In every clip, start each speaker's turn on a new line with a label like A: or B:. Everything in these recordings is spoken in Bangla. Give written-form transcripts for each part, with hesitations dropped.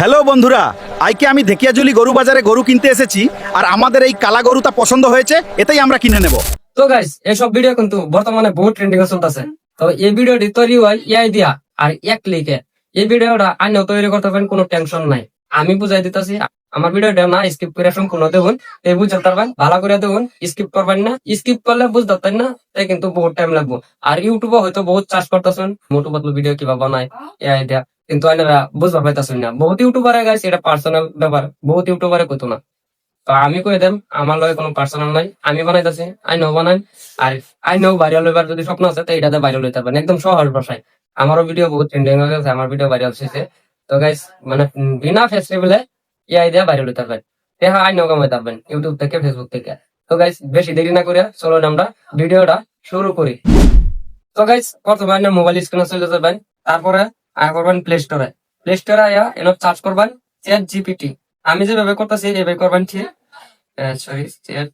A: হ্যালো বন্ধুরা, আজকে আমি ধেকিয়াজুলি গরু বাজারে গরু কিনতে এসেছি। আর আমাদের এই কালা গরুটা পছন্দ হয়েছে, এটাই আমরা কিনে নেব।
B: তো গাইস এইসব ভিডিও কিন্তু বর্তমানে বহুত ট্রেন্ডিং এ চলতেছে। তো এই ভিডিওটি তৈরি হয় এআই দিয়া আর এক ক্লিকে। এই ভিডিওটা আইনাও তৈরি করতে পারেন, কোনো টেনশন নাই। আমি বুঝাই দিতেছি, আমার ভিডিওটা না স্কিপ করে সম্পূর্ণ দেখুন, এই বুঝতে পারবেন। ভালো করে দেখুন, স্কিপ করবেন না। স্কিপ করলে বুঝতে পারবেন না, তাই কিন্তু বহুত টাইম লাগবে। আর ইউটিউবে হয়তো বহুত চার্জ করতেছেন মোটু পাতলু ভিডিও কিভাবে বানায় এআই দিয়া, কিন্তু আইনারা বুঝবা পাইতেছেন না। বহুত ইউটিউবারে গাইস এটা পার্সোনাল ব্যাপার, বহুত ইউটিউবারে কইতো না। তো আমি কই দেম আমার লগে কোনো পার্সোনাল নাই, আমি বানাইতেছি, আই নো বানাই। আর আই নো ভাইরাল হইবার যদি স্বপ্ন আছে তো এটাতে ভাইরাল হইতে পারেন একদম সহজ ভাষায়। আমারও ভিডিও বহুত ট্রেন্ডিং হয়ে গেছে, আমার ভিডিও ভাইরাল হয়েছে। তো গাইস মানে বিনা ফেস্টিভ্যালে ইআই দিয়ে ভাইরাল হইতে পারেন, দেখা আই নো কামাইতে পারবেন ইউটিউব থেকে ফেসবুক থেকে। তো গাইস বেশি দেরি না করে চলো আমরা ভিডিওটা শুরু করি। তো গাইস প্রথমে আপনার মোবাইল স্ক্রিনে চলে যাবেন, তারপরে আয়া করবেন প্লে স্টোরে। প্লে স্টোরে আয়া এনে সার্চ করবেন চ্যাট জিপিটি। আমি যেভাবে করতেছি এইভাবে করবেন, ঠিক সরি চ্যাট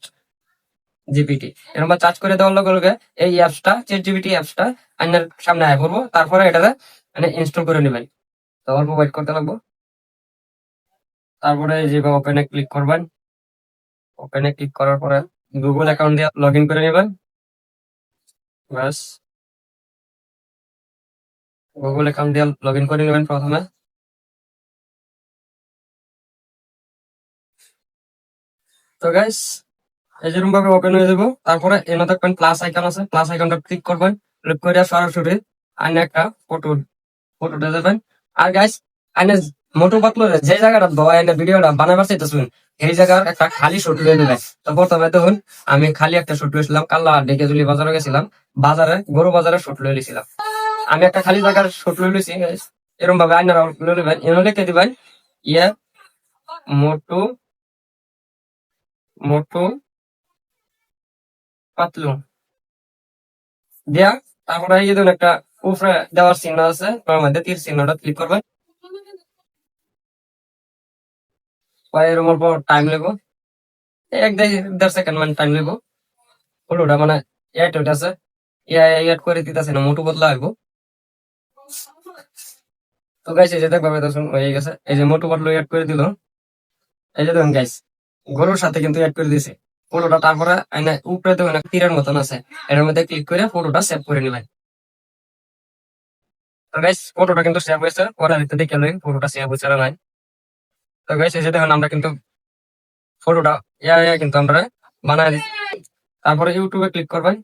B: জিপিটি এরকম চার্জ করে দেওয়ার লগে লগে এই অ্যাপসটা চ্যাট জিপিটি অ্যাপসটা আপনার সামনে আয় করবো। তারপরে এটা মানে ইনস্টল করে নেবেন। তো অল্প ওয়েট করতে লাগবো। তারপরে যেভাবে ওপেনে ক্লিক করবেন, ওপেনে ক্লিক করার পরে গুগল অ্যাকাউন্ট দিয়ে লগ ইন করে নেবেন। ব্যাস, গুগল অ্যাকাউন্ট দিয়ে লগ ইন করে নেবেন প্রথমে। তো গাইস এই যেরকম ভাবে ওপেন হয়ে যাবো। তারপরে এনে দেখবেন প্লাস আইকন আছে, প্লাস আইকনটা ক্লিক করবেন। ক্লিক করে সরাসরি আইনে একটা ফটোটা দেবেন। আর গাইস আইনে মোটু পাতলু যে জায়গাটা দোয়া এনে ভিডিওটা বানাবার চাইতেছেন, এই জায়গার একটা খালি শুট লয়ে নেবেন। তো প্রথমে দেখুন আমি খালি একটা শুট লইছিলাম, কাল্লা ডেকেজুলি বাজারে গেছিলাম, বাজারে গরু বাজারে শুট লয়ে লিছিলাম। আমি একটা খালি জায়গার শুট লয়ে লইছি guys। এরকম ভাবে আইনারা লয়ে নেবেন, এনে লিখে দিবেন ইয়ে মোটু মোটু পাতলু দিয়া। তারপরে এই যে দেখুন একটা উপরে দেওয়ার চিহ্ন আছে, তার মধ্যে তীর চিহ্নটা ক্লিক করবেন। এর উপর টাইম লাগবে, এক দেড় সেকেন্ড মানে টাইম লাগবে। ওটা মানে এড হইতাছে, এড করে দিতেছে না, মোটু বদলা হইব। তো গাইস এই যে দেখবা দেখুন হয়ে গেছে, এই যে মোটু বদলা এড করে দিল। এই যে দেখুন গাইস গরুর সাথে কিন্তু এড করে দিছে ফটোটা। তারপরে আইনা উপরে দেখুন একটা তীরের মতন আছে, এর মধ্যে ক্লিক করে ফটোটা সেভ করে নেবেন। তো গাইস ফটোটা কিন্তু সেভ হয়েছে, পরে দেখে লই ফটোটা সেভ হয়েছে না নাই। তো গাইস এই যে দেখুন আমরা কিন্তু ফটোটা কিন্তু আমরা বানায় দিচ্ছি। তারপরে ইউটিউবে ক্লিক করবেন।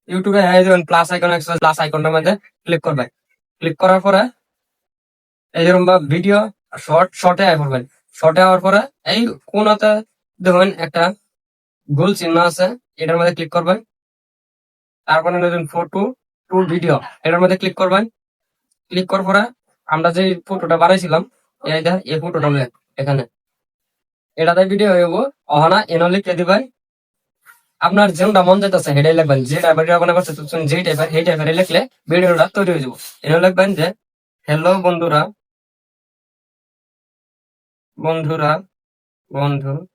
B: ইউটিউবে এই যেমন প্লাস আইকন আছে, প্লাস আইকনটার মধ্যে ক্লিক করবেন। ক্লিক করার পরে এই যেরকম ভিডিও শর্টে আয় করবেন। শর্টে হওয়ার পরে এই কোনাতে দেখুন একটা গোল চিহ্ন আছে, এটার মধ্যে ক্লিক করবেন। তারপরে দেখুন ফটো টু ভিডিও, এটার মধ্যে ক্লিক করবেন। ক্লিক করার পরে আমরা যে ফটোটা বানাইছিলাম এই ফটোটা এখানে এটাতে ভিডিও হইব। অহনা এনে লিখে দিবেন আপনার যেটা মন যাইতেছে সেটাই লিখবেন। যে টাইপের মনে করছে যে টাইপের এই টাইপের লিখলে ভিডিওটা তৈরি হয়ে যাবো। এনে লিখবেন যে হ্যালো বন্ধুরা, বন্ধুরা বন্ধুরা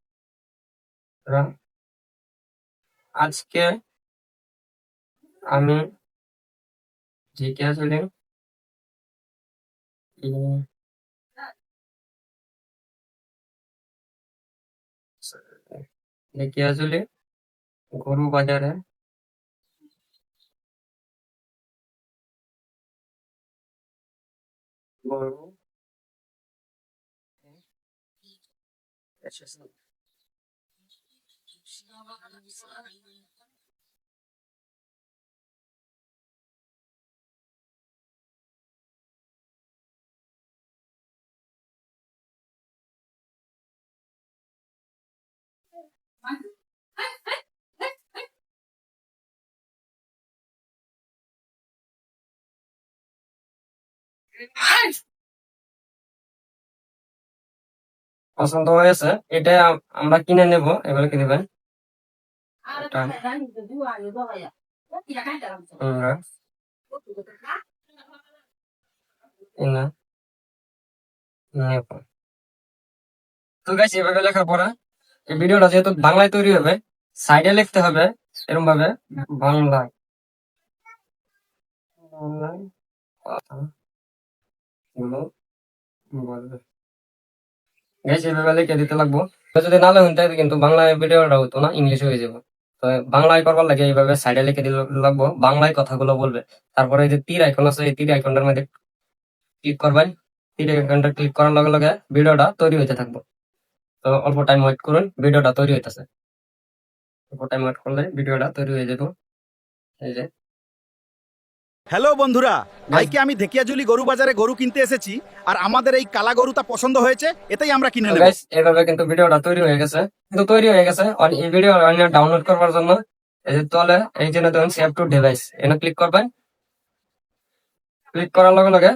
B: আজকে আমি জিকে আসলে জিকে আসলে গরু বাজারে গরু এসেছে। পছন্দ হয়েছে, এটা আমরা কিনে নেব। এবার কি দিবেন এটা আমরা কিনে নেব। তো গাইস এভাবে লেখার পরে এই ভিডিওটা যেহেতু বাংলায় তৈরি হবে, সাইডে লিখতে হবে এরকম ভাবে বাংলায় বাংলায় কথাগুলো গাইস এইভাবে লিখে দিতে লাগবো। তো যদি না লেখেন তাহলে কিন্তু বাংলায় ভিডিওটা হতো না, ইংলিশে হয়ে যাবে। তো বাংলায় করবার লাগে এইভাবে সাইডে লিখে দিলে লাগবো, বাংলায় কথাগুলো বলবে। তারপরে এই যে তীর আইকন আছে, এই তীর আইকনটার মধ্যে ক্লিক করবেন। তীর আইকনটা ক্লিক করার লগে লগে ভিডিওটা তৈরি হইতে থাকবো। তো অল্প টাইম ওয়েট করুন, ভিডিওটা তৈরি হইতেছে। অল্প টাইম ওয়েট করলে ভিডিওটা তৈরি হয়ে যাবে। এই যে
A: হ্যালো বন্ধুরা, ভাইকে আমি ঢেকিয়াজুলি গরু বাজারে গরু কিনতে এসেছি, আর আমাদের এই কালা গরুটা পছন্দ হয়েছে, এটাই আমরা কিনে নেব।
B: গাইস এভাবে কিন্তু ভিডিওটা তৈরি হয়ে গেছে, কিন্তু তৈরি হয়ে গেছে। আর এই ভিডিও ডাউনলোড করবার জন্য এই যে তলে এই জন্য দেখুন সেভ টু ডিভাইস, এখানে ক্লিক করবেন। ক্লিক করার লগে লগে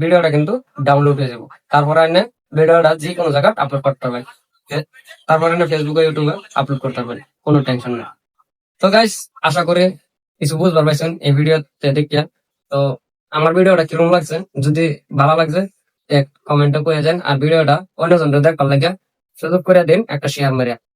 B: ভিডিওটা কিন্তু ডাউনলোড হয়ে যাবে। তারপরে আপনি ভিডিওটা যে কোনো জায়গায় আপলোড করতে পারবেন। তারপরে আপনি ফেসবুকে, ইউটিউবে আপলোড করতে পারবেন, কোনো টেনশন নেই। তো গাইস আশা করি কিছু বুঝবার পাইছেন এই ভিডিওতে দেখিয়া। তো আমার ভিডিওটা কিরকম লাগছে, যদি ভালো লাগছে এক কমেন্টে কয়ে যান, আর ভিডিওটা অন্যজনকে দেখবার লাগে সুযোগ করে দিন একটা শেয়ার মারিয়া।